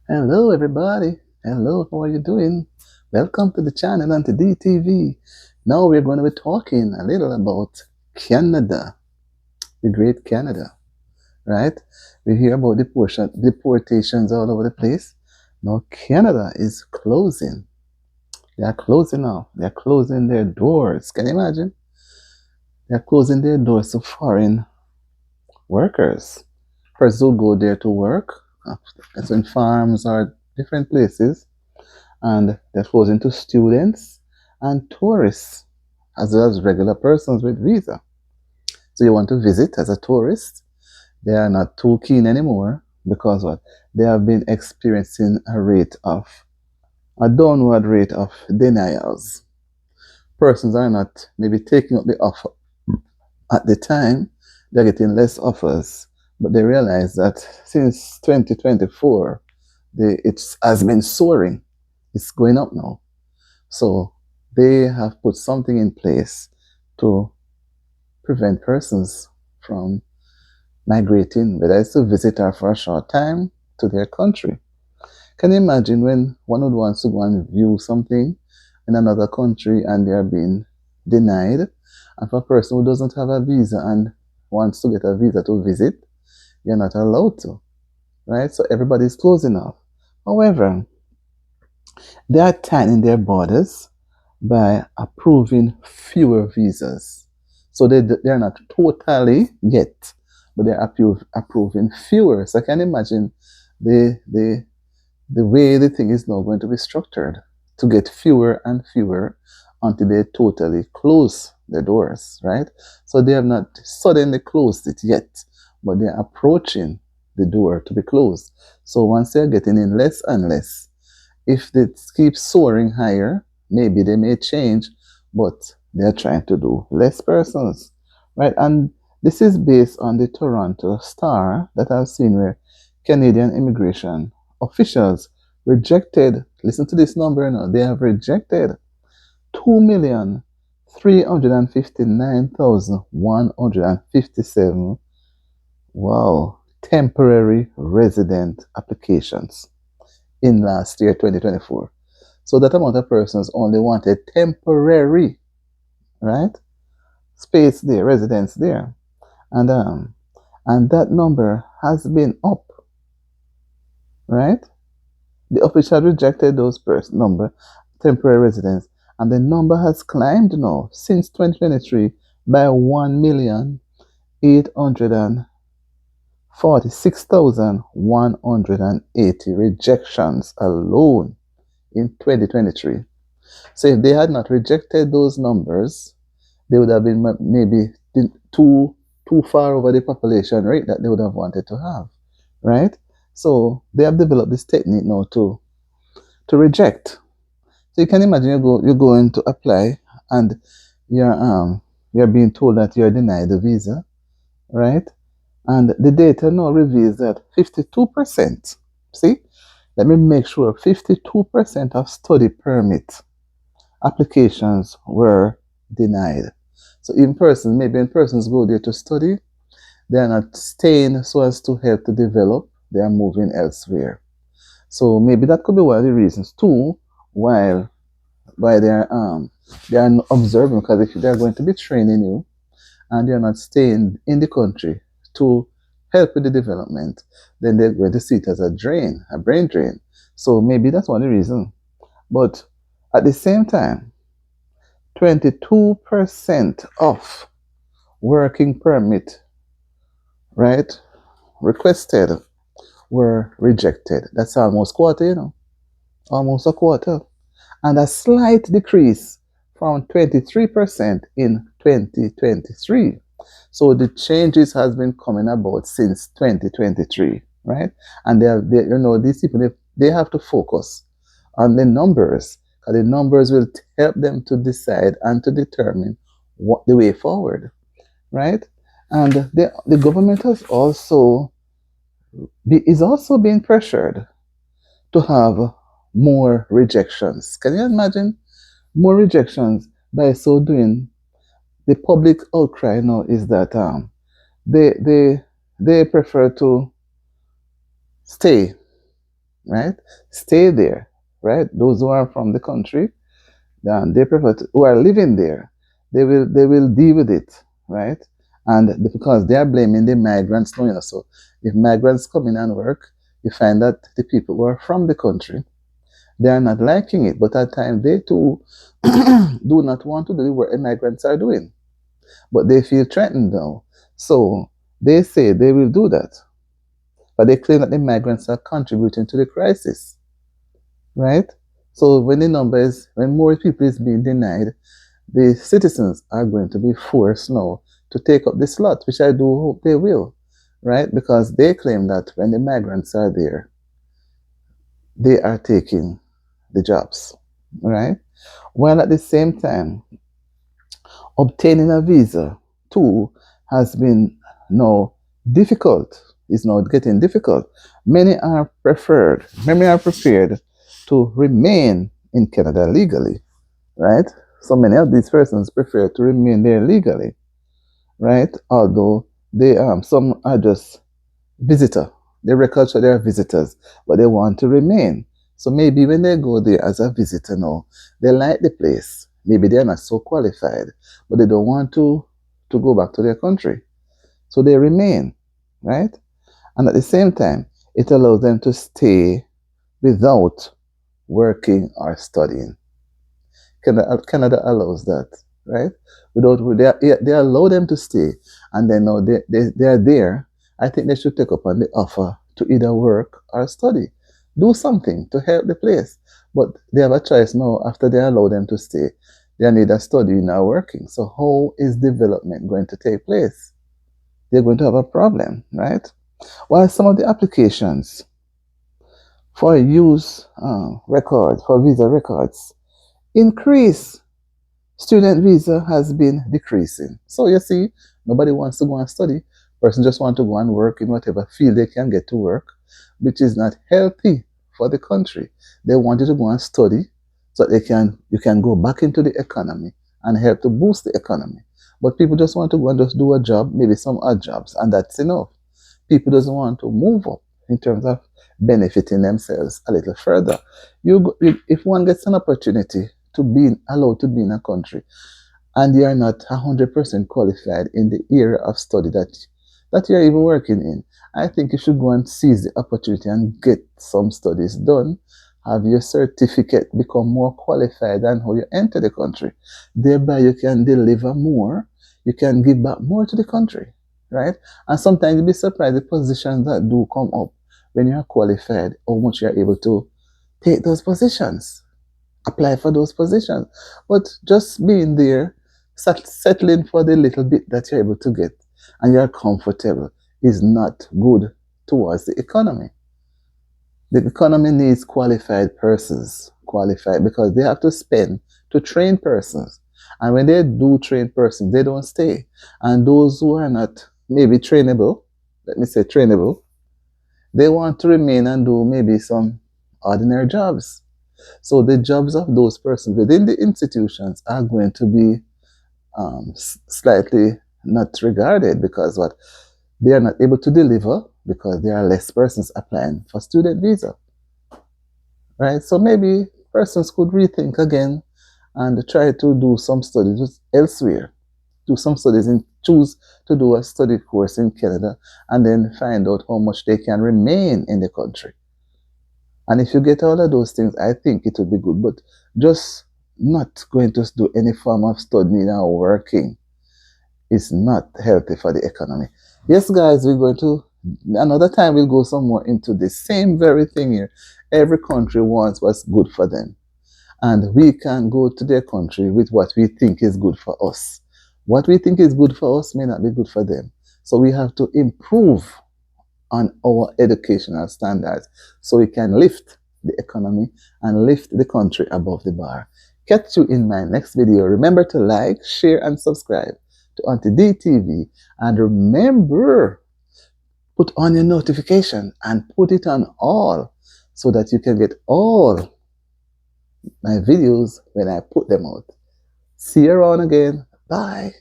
Hello, everybody. Hello, how are you doing? Welcome to the channel and to DTV. Now we're going to be talking a little about Canada, the great Canada, right? We hear about deportations all over the place. Now Canada is closing. They are closing off. They are closing their doors. Can you imagine? They are closing their doors to foreign workers. Persons who go there to work, as in farms or different places, and they're closing to students and tourists, as well as regular persons with visa. So you want to visit as a tourist, they are not too keen anymore because what? They have been experiencing a downward rate of denials. Persons are not maybe taking up the offer at the time, they're getting less offers, but they realize that since 2024, it has been soaring. It's going up now. So they have put something in place to prevent persons from migrating, whether it's to visit or for a short time, to their country. Can you imagine when one would want to go and view something in another country and they are being denied? And for a person who doesn't have a visa and wants to get a visa to visit, you're not allowed to, right? So everybody's closing off. However, they are tightening their borders by approving fewer visas. So they're not totally yet, but they're approving fewer. So I can imagine the, the, the way the thing is now going to be structured to get fewer and fewer until they totally close the doors, right? So they have not suddenly closed it yet, but they're approaching the door to be closed. So once they're getting in less and less, if they keep soaring higher, maybe they may change, but they're trying to do less persons, right? And this is based on the Toronto Star that I've seen where Canadian immigration officials rejected, listen to this number now, they have rejected 2,359,157, wow, temporary resident applications in last year, 2024. So that amount of persons only wanted temporary, right? Space there, residence there. And that number has been up, right? The official rejected those number, temporary residents, and the number has climbed now since 2023 by 1,846,180 rejections alone in 2023. So if they had not rejected those numbers, they would have been maybe too far over the population rate that they would have wanted to have, right? So they have developed this technique now to reject. So you can imagine you're going to apply and you're being told that you're denied the visa, right? And the data now reveals that 52%, see, let me make sure 52% of study permit applications were denied. So maybe in persons go there to study, they are not staying so as to help to develop, they are moving elsewhere. So maybe that could be one of the reasons too why they are observing, because if they're going to be training you and you're not staying in the country to help with the development, then they're going to see it as a brain drain. So maybe that's one of the reasons. But at the same time, 22% of working permit, right, requested were rejected. That's almost quarter, almost a quarter. And a slight decrease from 23% in 2023. So the changes has been coming about since 2023, right? And these people, they have to focus on the numbers, because the numbers will help them to decide and to determine what the way forward, right? And the government is also being pressured to have more rejections. Can you imagine more rejections? By so doing, the public outcry now is that they they they prefer to stay right? Stay there, right? Those who are from the country, they prefer to, who are living there, they will deal with it, right? And because they are blaming the migrants, no, so if migrants come in and work, you find that the people who are from the country, they are not liking it, but at times they too do not want to do what migrants are doing, but they feel threatened now. So they say they will do that, but they claim that the migrants are contributing to the crisis, right? So when the numbers, when more people is being denied, the citizens are going to be forced now to take up the slot, which I do hope they will, right? Because they claim that when the migrants are there, they are taking the jobs, right? While at the same time, obtaining a visa too has been now difficult. It's now getting difficult. Many are prepared to remain in Canada legally, right? So many of these persons prefer to remain there legally, right? Although they some are just visitor. They record so they are visitors, but they want to remain. So maybe when they go there as a visitor now, they like the place. Maybe they're not so qualified, but they don't want to go back to their country. So they remain, right? And at the same time, it allows them to stay without working or studying. Canada allows that, right? Without they allow them to stay, and then now they are there. I think they should take up on the offer to either work or study, do something to help the place. But they have a choice now after they allow them to stay. They need a studying or working. So how is development going to take place? They're going to have a problem, right? While some of the applications for use record for visa records increase, student visa has been decreasing. So you see, nobody wants to go and study. Person just want to go and work in whatever field they can get to work, which is not healthy for the country. They want you to go and study so you can go back into the economy and help to boost the economy. But people just want to go and just do a job, maybe some odd jobs, and that's enough. People doesn't want to move up in terms of benefiting themselves a little further. If one gets an opportunity to be allowed to be in a country and you are not 100% qualified in the area of study that you are even working in, I think you should go and seize the opportunity and get some studies done, have your certificate, become more qualified than how you enter the country. Thereby you can deliver more, you can give back more to the country, right? And sometimes you'll be surprised the positions that do come up when you are qualified, how much you are able to take those positions, apply for those positions. But just being there, settling for the little bit that you're able to get and you're comfortable is not good towards the economy. The economy needs qualified persons, qualified because they have to spend to train persons. And when they do train persons, they don't stay. And those who are not maybe trainable, let me say trainable, they want to remain and do maybe some ordinary jobs. So the jobs of those persons within the institutions are going to be slightly not regarded because what they are not able to deliver because there are less persons applying for student visa, right? So maybe persons could rethink again and try to do some studies elsewhere, do some studies and choose to do a study course in Canada and then find out how much they can remain in the country. And if you get all of those things, I think it would be good. But just not going to do any form of studying or working is not healthy for the economy. Yes, guys, we're going to, another time we'll go some more into the same very thing here. Every country wants what's good for them. And we can go to their country with what we think is good for us. What we think is good for us may not be good for them. So we have to improve on our educational standards so we can lift the economy and lift the country above the bar. Catch you in my next video. Remember to like, share, and subscribe to Auntie D TV. And remember, put on your notification and put it on all so that you can get all my videos when I put them out. See you around again. Bye.